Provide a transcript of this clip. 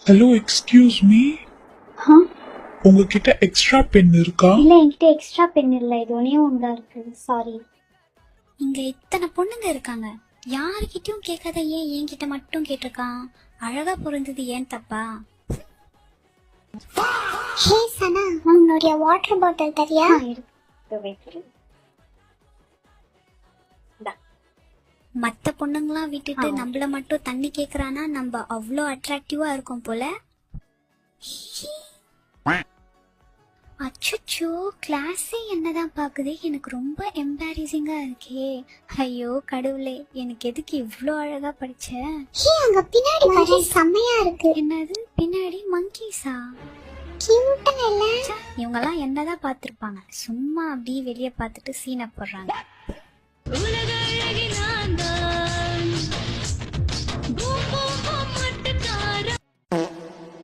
Hello excuse me, ஆ உங்ககிட்ட extra pen இருக்கா? இல்ல என்கிட்ட எக்ஸ்ட்ரா பென் இல்ல, இது ஒன்னே ஒன்றா இருக்கு. சாரி. இங்க இத்தனை பொண்ணுங்க இருக்காங்க, யாருக்கிட்டயும் கேட்காத ஏன் என்கிட்ட மட்டும் கேட்டிருக்கான்? அழகா பொருந்தது ஏன் தப்பா? ஹே சனா, உன்னுடைய வாட்டர் பாட்டில் தரியா? மத்த பொண்ணுங்களாம் விட்டுட்டு நம்மள மட்டும் தண்ணி கேக்குறானா நம்ம அவ்வளோ அட்ராக்டிவா இருக்கும் போல. அச்சோ, கிளாஸே என்னதான் பாக்குது, எனக்கு ரொம்ப எம்பாரசிங்கா இருக்கே. ஐயோ கடவுளே, எனக்கு எதுக்கு இவ்ளோ அழகா படிச்ச? ஹே, அங்க பின்னாடி பாரு, செம்மையா இருக்கு. என்னது பின்னாடி மங்கீஸா? கியூட்டா இல்ல? இவங்கெல்லாம் என்னதான் பார்த்திருப்பாங்க, சும்மா அப்படியே வெளியே பார்த்துட்டு சீனை போடுறாங்க.